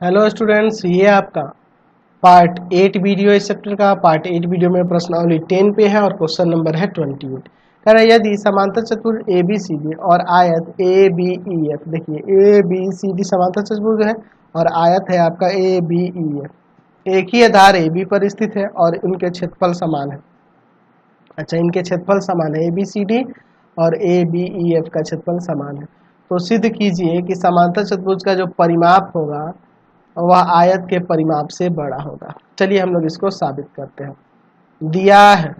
Hello students, ये आपका part 8 video इस चैप्टर का। पार्ट 8 वीडियो में प्रश्नावली 10 पे है और क्वेश्चन नंबर है 28। कह रहा है यदि समांतर चतुर्भुज ए बी सी डी और आयत ए बी ई एफ, देखिए ए बी सी डी समांतर चतुर्भुज है और आयत है आपका ए बी ई एफ, एक ही आधार ए बी पर स्थित है और इनके क्षेत्रफल समान है। अच्छा, इनके क्षेत्रफल समान है, ए बी सी डी और ए बी ई एफ का क्षेत्रफल समान है। तो सिद्ध कीजिए कि समांतर चतुर्भुज का जो परिमाप होगा वह आयत के परिमाप से बड़ा होगा। चलिए हम लोग इसको साबित करते हैं। दिया है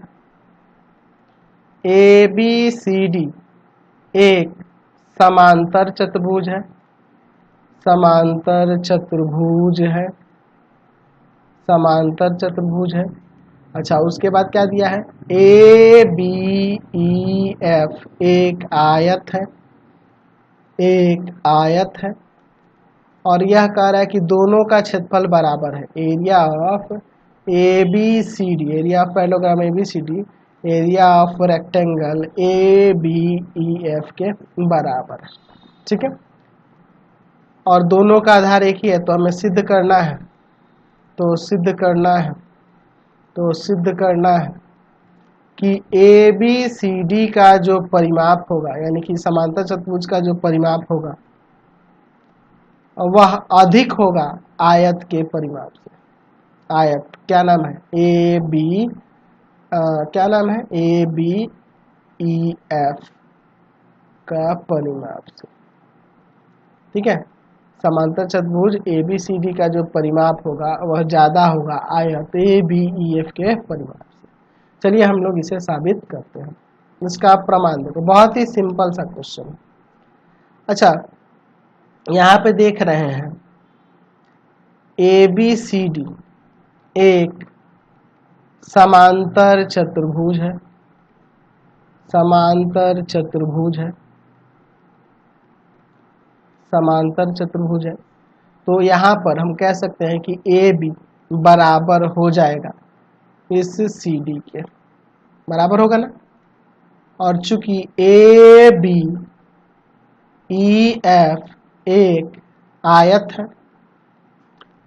ए बी सी डी एक समांतर चतुर्भुज है, समांतर चतुर्भुज है, समांतर चतुर्भुज है। अच्छा, उसके बाद क्या दिया है, ए बी ई एफ एक आयत है, एक आयत है। और यह कह रहा है कि दोनों का क्षेत्रफल बराबर है। Area of A B C D, area of parallelogram A B C D, area of rectangle A B E F के बराबर है। ठीक है, और दोनों का आधार एक ही है, तो हमें सिद्ध करना है, तो सिद्ध करना है, तो सिद्ध करना है कि ए बी सी डी का जो परिमाप होगा, यानी कि समांतर चतुर्भुज का जो परिमाप होगा वह अधिक होगा आयत के परिमाप से। आयत क्या नाम है, ए बी, क्या नाम है, ए बी ई एफ का परिमाप से। ठीक है, समांतर चतुर्भुज ए बी सी डी का जो परिमाप होगा वह ज्यादा होगा आयत ए बी ई एफ के परिमाप से। चलिए हम लोग इसे साबित करते हैं। इसका प्रमाण देखो, बहुत ही सिंपल सा क्वेश्चन है। अच्छा, यहाँ पे देख रहे हैं ए बी सी डी एक समांतर चतुर्भुज है, समांतर चतुर्भुज है, समांतर चतुर्भुज है। तो यहाँ पर हम कह सकते हैं कि ए बी बराबर हो जाएगा इस सी डी के, बराबर होगा ना। और चूंकि ए बी ई एफ एक आयत है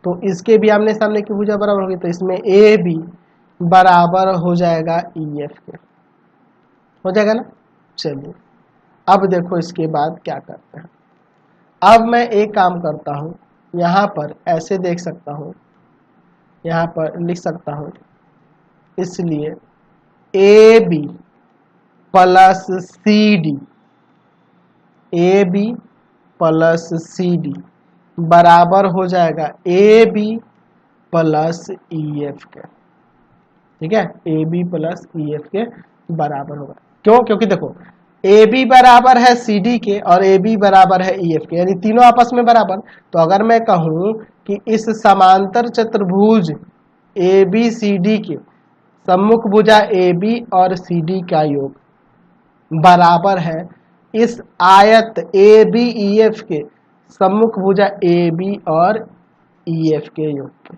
तो इसके भी आमने सामने की भुजा बराबर होगी, तो इसमें ए बी बराबर हो जाएगा ई एफ के, हो जाएगा ना। चलिए अब देखो इसके बाद क्या करते हैं। अब मैं एक काम करता हूँ, यहाँ पर ऐसे देख सकता हूँ, यहाँ पर लिख सकता हूँ, इसलिए A B plus C D, A B plus C D बराबर हो जाएगा A B plus E F के। ठीक है, A B plus E F के बराबर होगा। क्यों? क्योंकि देखो ए बी बराबर है सी डी के और ए बी बराबर है ई एफ के, यानी तीनों आपस में बराबर। तो अगर मैं कहूं कि इस समांतर चतुर्भुज ए बी सी डी के सम्मुख भुजा ए बी और सी डी का योग बराबर है इस आयत ए बी ई एफ के सम्मुख भुजा ए बी और ई एफ के योग के।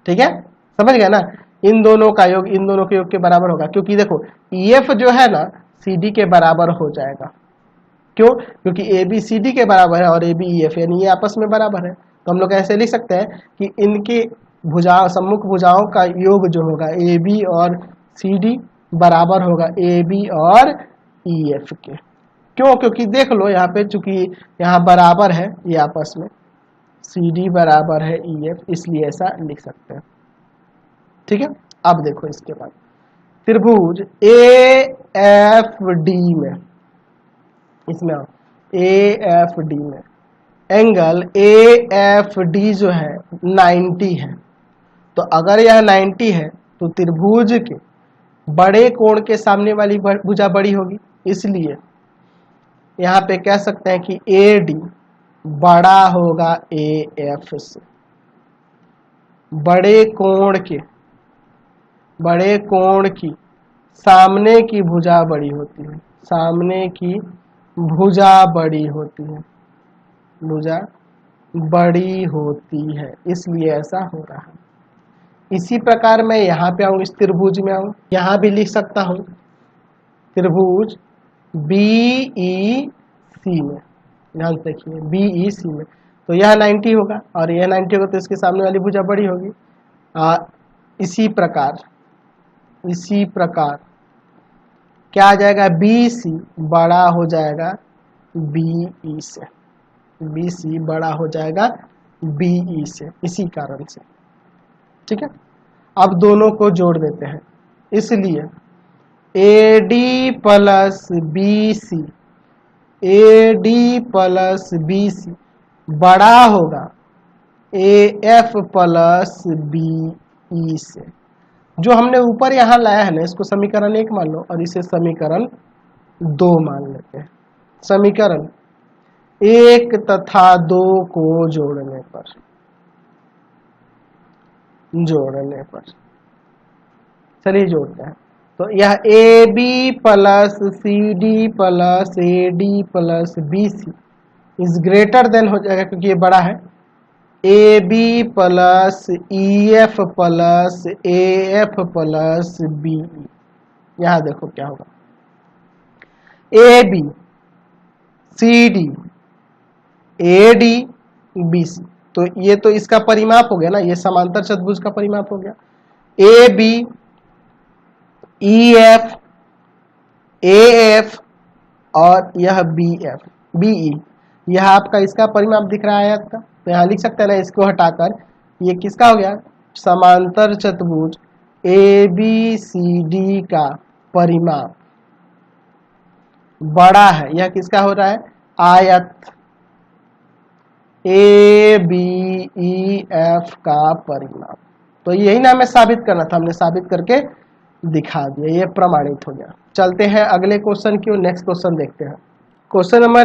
ठीक है, समझ गए ना। इन दोनों का योग इन दोनों के योग के बराबर होगा, क्योंकि देखो ई एफ जो है ना सी डी के बराबर हो जाएगा। क्यों? क्योंकि ए बी सी डी के बराबर है और ए बी ई एफ, यानी ये आपस में बराबर है। तो हम लोग ऐसे लिख सकते हैं कि इनके भुजा सम्मुख भुजाओं का योग जो होगा ए बी और सी डी बराबर होगा ए बी और ई एफ के। क्यों? क्योंकि देख लो यहाँ पे चूंकि यहाँ बराबर है ये आपस में, सी डी बराबर है ई एफ, इसलिए ऐसा लिख सकते हैं। ठीक है, अब देखो इसके बाद त्रिभुज ए एफ डी में, इसमें ए एफ डी में एंगल ए एफ डी जो है 90 है। तो अगर यह 90 है तो त्रिभुज के बड़े कोण के सामने वाली भुजा बड़ी होगी, इसलिए यहाँ पे कह सकते हैं कि ए डी बड़ा होगा ए एफ से। बड़े कोण की सामने की भुजा बड़ी होती है, सामने की भुजा बड़ी होती है, भुजा बड़ी होती है, इसलिए ऐसा हो रहा है। इसी प्रकार मैं यहाँ पे आऊँ, इस त्रिभुज में आऊँ, यहाँ भी लिख सकता हूँ त्रिभुज बी ई सी में, ध्यान से देखिए बी ई सी में तो यह 90 होगा और यह 90 होगा तो इसके सामने वाली भुजा बड़ी होगी। इसी प्रकार क्या आ जाएगा, BC बड़ा हो जाएगा BE से, BC बड़ा हो जाएगा BE से, इसी कारण से। ठीक है, अब दोनों को जोड़ देते हैं, इसलिए AD plus BC, AD plus BC बड़ा होगा AF प्लस BE से। जो हमने ऊपर यहाँ लाया है ना, इसको समीकरण 1 मान लो और इसे समीकरण 2 मान लेते हैं। समीकरण 1 तथा 2 को जोड़ने पर चलिए जोड़ते हैं। तो यह AB plus CD plus AD plus BC is greater than हो जाएगा, क्योंकि ये बड़ा है, AB plus EF plus AF plus BE। यहां देखो क्या होगा, AB CD AD BC, तो ये तो इसका परिमाप हो गया ना, ये समांतर चतुर्भुज का परिमाप हो गया। AB EF AF और यह BE, यह आपका इसका परिमाप दिख रहा है आयत का, तो यहाँ लिख सकते हैं ना, इसको हटाकर ये किसका हो गया, समांतर चतुर्भुज ABCD का परिमाप बड़ा है। यह किसका हो रहा है, आयत ABEF का परिमाप। तो यही ना हमें साबित करना था, हमने साबित करके दिखा दिया, ये प्रमाणित हो गया। चलते हैं अगले क्वेश्चन की ओर, नेक्स्ट क्वेश्चन देखते हैं। Question number